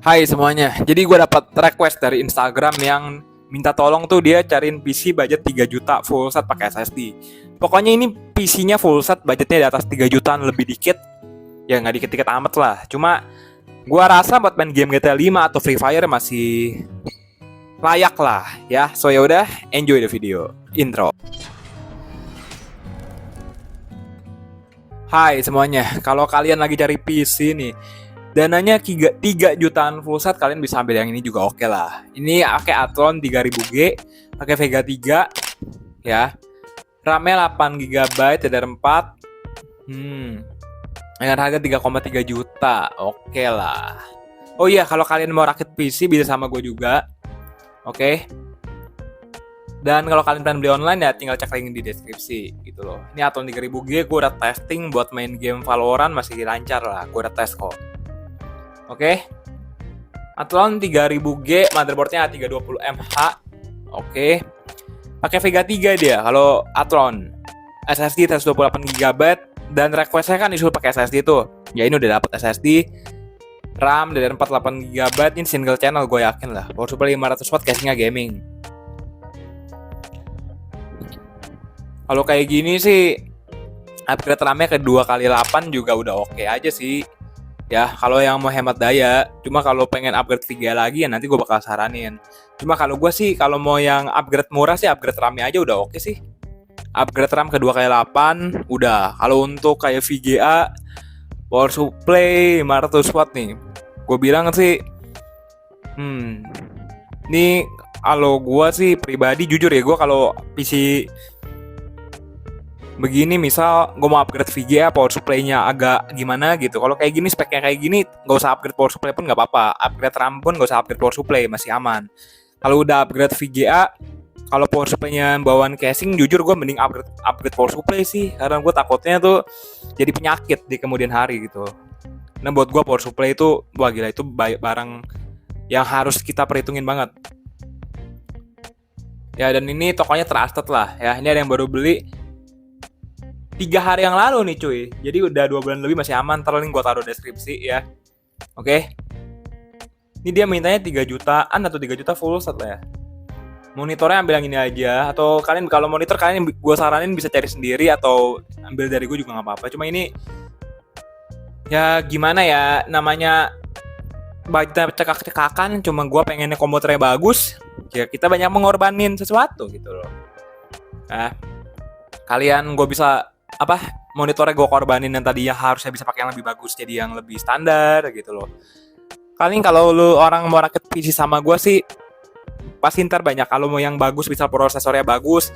Hai semuanya, jadi gue dapat request dari Instagram yang minta tolong tuh dia cariin PC budget 3 juta full set pakai SSD. Pokoknya ini PC-nya full set budgetnya di atas 3 jutaan lebih dikit. Ya nggak dikit-dikit amat lah. Cuma gue rasa buat main game GTA 5 atau Free Fire masih layak lah ya. So ya udah, enjoy the video. Intro. Hai semuanya, kalau kalian lagi cari PC nih, dananya 3 jutaan full set, kalian bisa ambil yang ini juga oke lah. Ini pakai Athlon 3000G, pakai Vega 3 ya. RAM-nya 8 GB DDR4. Dengan harga 3,3 juta. Oke lah. Oh iya, kalau kalian mau rakit PC bisa sama gue juga. Oke. Dan kalau kalian pengen beli online ya tinggal cek link di deskripsi gitu loh. Ini Athlon 3000G, gue udah testing buat main game Valorant masih lancar lah. Gue udah tes kok. Oke. Athlon 3000G, motherboardnya A320MH. Oke. Pakai Vega 3 dia kalau Athlon. SSD 128 GB dan requestnya kan disuruh pakai SSD tuh. Ya ini udah dapat SSD. RAM DDR4 8 GB, ini single channel gue yakin lah. Power supply 500W, casingnya gaming. Kalau kayak gini sih upgrade RAM-nya ke 2x8 juga udah oke aja sih. Ya, kalau yang mau hemat daya. Cuma kalau pengen upgrade 3 lagi ya nanti gue bakal saranin. Cuma kalau gue sih kalau mau yang upgrade murah sih upgrade RAM-nya aja udah oke sih. Upgrade RAM ke 2x8 udah. Kalau untuk kayak VGA power supply 500W nih, gue bilang sih ini kalau gue sih pribadi jujur ya, gue kalau PC begini misal gue mau upgrade VGA power supply-nya agak gimana gitu. Kalau kayak gini speknya kayak gini nggak usah upgrade power supply pun nggak apa-apa. Upgrade RAM pun nggak usah upgrade power supply, masih aman. Kalau udah upgrade VGA, kalau power supply-nya bawaan casing, jujur gue mending upgrade power supply sih, karena gue takutnya tuh jadi penyakit di kemudian hari gitu. Nah buat gue power supply itu wah gila, itu barang yang harus kita perhitungin banget. Ya dan ini tokonya trusted lah ya. Ini ada yang baru beli 3 hari yang lalu nih cuy. Jadi udah 2 bulan lebih masih aman. Ntar link gue taruh deskripsi ya. Oke. Ini dia mintanya 3 jutaan atau 3 juta full set lah ya. Monitornya ambil yang ini aja. Atau kalian kalau monitor kalian gue saranin bisa cari sendiri atau ambil dari gue juga gak apa-apa. Cuma ini ya gimana ya, namanya budgetnya cekak-cekakan. Cuma gue pengennya komputernya bagus. Ya kita banyak mengorbanin sesuatu gitu loh. Nah, kalian gue bisa monitornya gue korbanin yang tadinya harusnya bisa pakai yang lebih bagus jadi yang lebih standar gitu loh. Kalian kalau lu orang mau rakit PC sama gue sih pasti ntar banyak. Kalau mau yang bagus bisa prosesornya bagus,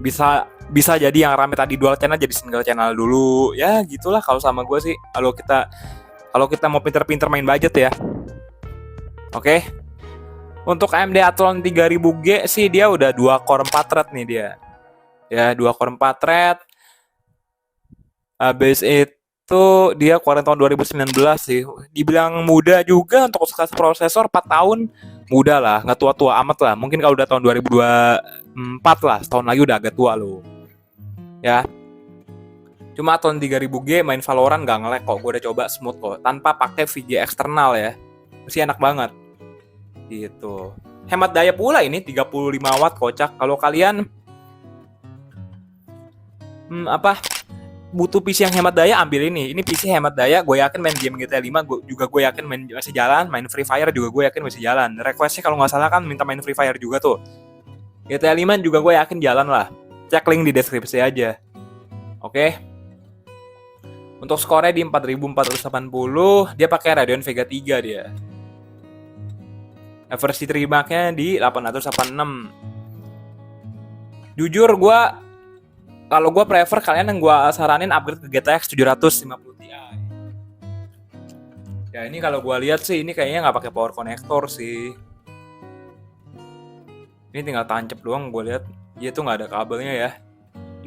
bisa jadi yang RAM tadi dual channel jadi single channel dulu ya gitulah. Kalau sama gue sih kalau kita mau pinter-pinter main budget ya. Oke. Untuk AMD Athlon 3000G sih dia udah 2 core 4 thread nih dia. Ya 2 core 4 thread. Habis itu dia keluaran tahun 2019 sih. Dibilang muda juga untuk prosesor 4 tahun. Muda lah, nggak tua-tua amat lah. Mungkin kalau udah tahun 2024 lah, setahun lagi udah agak tua loh. Ya. Cuma tahun 3000G main Valorant nggak nge-lag kok. Gue udah coba smooth kok. Tanpa pakai VGA eksternal ya. Masih enak banget. Gitu. Hemat daya pula ini 35 watt kocak. Kalau kalian butuh PC yang hemat daya, ambil ini. Ini PC hemat daya, gue yakin main game GTA 5 gue yakin masih jalan, main Free Fire juga gue yakin masih jalan. Requestnya kalau nggak salah kan minta main Free Fire juga tuh. GTA 5 juga gue yakin jalan lah. Cek link di deskripsi aja. Oke. Untuk skornya di 4480, dia pakai Radeon Vega 3 dia. Versi terima-nya di 886. Jujur kalau gue prefer kalian yang gue saranin upgrade ke GTX 750 Ti. Ya ini kalau gue lihat sih ini kayaknya nggak pakai power connector sih. Ini tinggal tancap doang gue lihat. Dia tuh nggak ada kabelnya ya.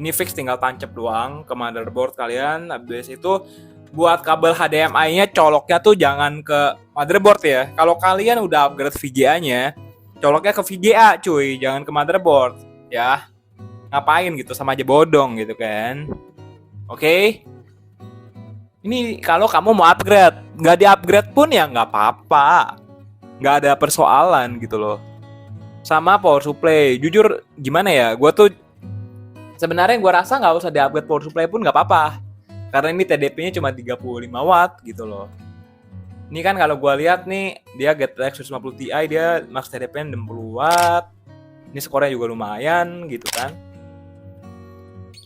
Ini fix tinggal tancap doang ke motherboard kalian. Habis itu buat kabel HDMI-nya coloknya tuh jangan ke motherboard ya. Kalau kalian udah upgrade VGA-nya, coloknya ke VGA cuy, jangan ke motherboard ya. Ngapain gitu, sama aja bodong gitu kan. Oke. Ini kalau kamu mau upgrade, nggak di-upgrade pun ya nggak apa-apa. Nggak ada persoalan gitu loh. Sama power supply, jujur gimana ya, gue tuh sebenarnya gue rasa nggak usah di-upgrade power supply pun nggak apa-apa. Karena ini TDP-nya cuma 35 watt gitu loh. Ini kan kalau gue lihat nih, dia GTX 150 Ti, dia max TDP-nya 60 watt. Ini skornya juga lumayan gitu kan.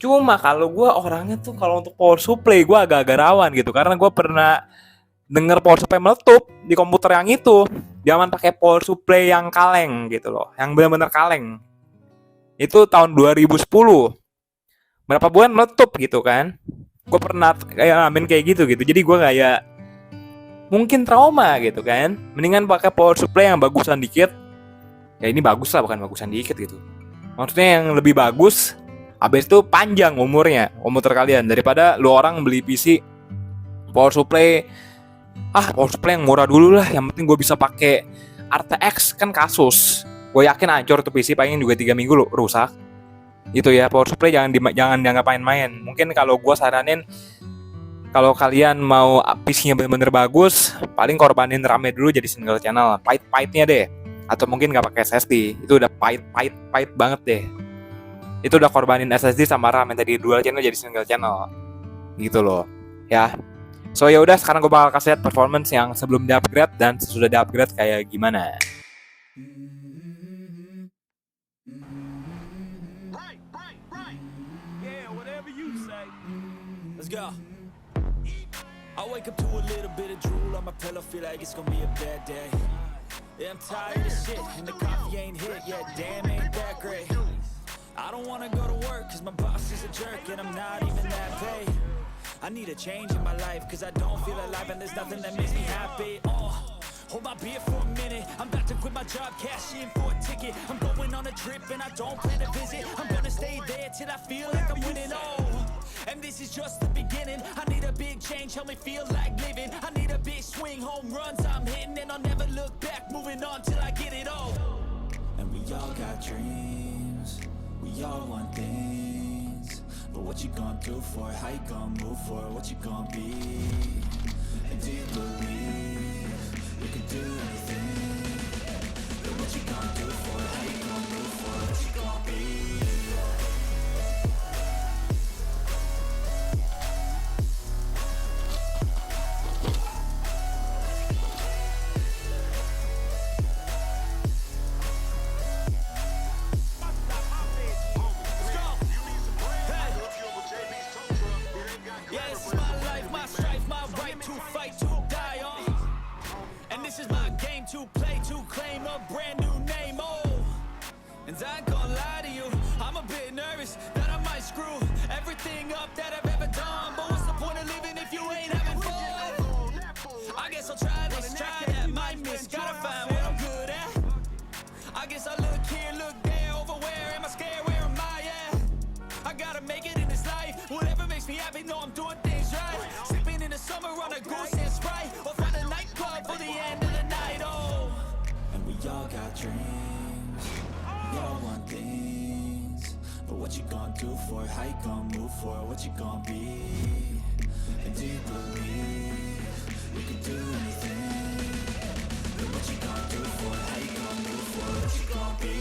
Cuma kalau gue orangnya tuh kalau untuk power supply gue agak-agak rawan gitu. Karena gue pernah denger power supply meletup di komputer yang itu. Jangan pakai power supply yang kaleng gitu loh. Yang benar-benar kaleng. Itu tahun 2010. Berapa bulan meletup gitu kan. Gue pernah ngalamin kayak gitu. Jadi gue kayak mungkin trauma gitu kan. Mendingan pakai power supply yang bagusan dikit. Ya ini bagus lah, bukan bagusan dikit gitu. Maksudnya yang lebih bagus, habis itu panjang umurnya, komputer kalian, daripada lu orang beli PC power supply yang murah dulu lah, yang penting gue bisa pakai RTX kan kasus. Gue yakin hancur tuh PC paling juga 3 minggu rusak. Itu ya, power supply jangan dianggap main-main. Mungkin kalau gue saranin, kalau kalian mau PC-nya bener-bener bagus, paling korbanin RAM-nya dulu jadi single channel, pahit-pahitnya deh. Atau mungkin nggak pakai SSD, itu udah pahit banget deh. Itu udah korbanin SSD sama RAM yang tadi dual channel jadi single channel, gitu loh, ya. So ya udah, sekarang gue bakal kasih lihat performance yang sebelum di-upgrade dan sesudah di-upgrade kayak gimana. Let's go. I wake up to a little bit of drool on my pillow, feel like it's gonna be a bad day. Yeah, I'm tired of shit, and the coffee ain't hit yet, damn, ain't that great. I don't wanna go to work, cause my boss is a jerk, and I'm not even that paid. I need a change in my life, cause I don't feel alive, and there's nothing that makes me happy. Hold my beer for a minute, I'm about to quit my job, cash in for a ticket. I'm going on a trip, and I don't plan to visit. I'm gonna stay there till I feel like I'm winning, and this is just the beginning. I need a big change, help me feel like living. I need a big swing, home runs I'm hitting, and I'll never look back, moving on till I get it all. And we all got dreams, we all want things, but what you gonna do for it? How you gonna move for it? What you gonna be? And do you believe you can do anything? But what you gonna do for it? How you gonna move for it? What you gonna be? To play, to claim a brand new name, and I ain't gonna lie to you, I'm a bit nervous that I might screw everything up that I've ever done, but what's the point of living if you ain't having fun? I guess I'll try this, try that, might miss, gotta find what I'm good at. I guess I look here, look there, over where am I scared, where am I at? I gotta make it in this life, whatever makes me happy, know I'm doing things right. Sipping in the summer on a goose and Sprite, or find a nightclub for the end of the night. We all got dreams, we all want things, but what you gonna do for it? How you gonna move for it? What you gonna be? And do you believe you can do anything? But what you gonna do for it? How you gonna move for it? What you gonna be?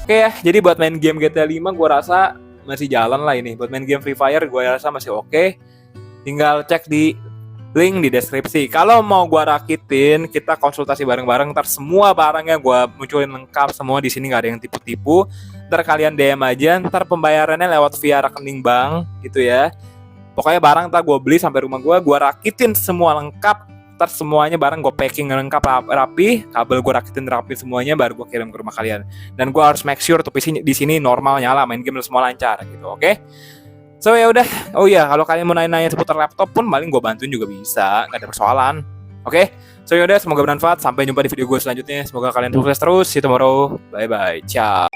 Oke ya, jadi buat main game GTA 5 gue rasa masih jalan lah ini. Buat main game Free Fire gue rasa masih oke. Tinggal cek di link di deskripsi. Kalau mau gue rakitin, kita konsultasi bareng-bareng. Ntar semua barangnya gue munculin lengkap semua di sini, nggak ada yang tipu-tipu. Ntar kalian DM aja. Ntar pembayarannya lewat via rekening bank gitu ya. Pokoknya barang ntar gue beli sampai rumah gue rakitin semua lengkap. Ntar semuanya barang gue packing lengkap rapi, kabel gue rakitin rapi semuanya, baru gue kirim ke rumah kalian. Dan gue harus make sure tuh PC di sini normal nyala, main game semua lancar gitu, oke? So ya udah, oh iya, kalau kalian mau nanya-nanya seputar laptop pun paling gue bantuin juga bisa, nggak ada persoalan, oke? So ya udah, semoga bermanfaat. Sampai jumpa di video gue selanjutnya. Semoga kalian sukses terus. See you tomorrow. Bye bye. Ciao.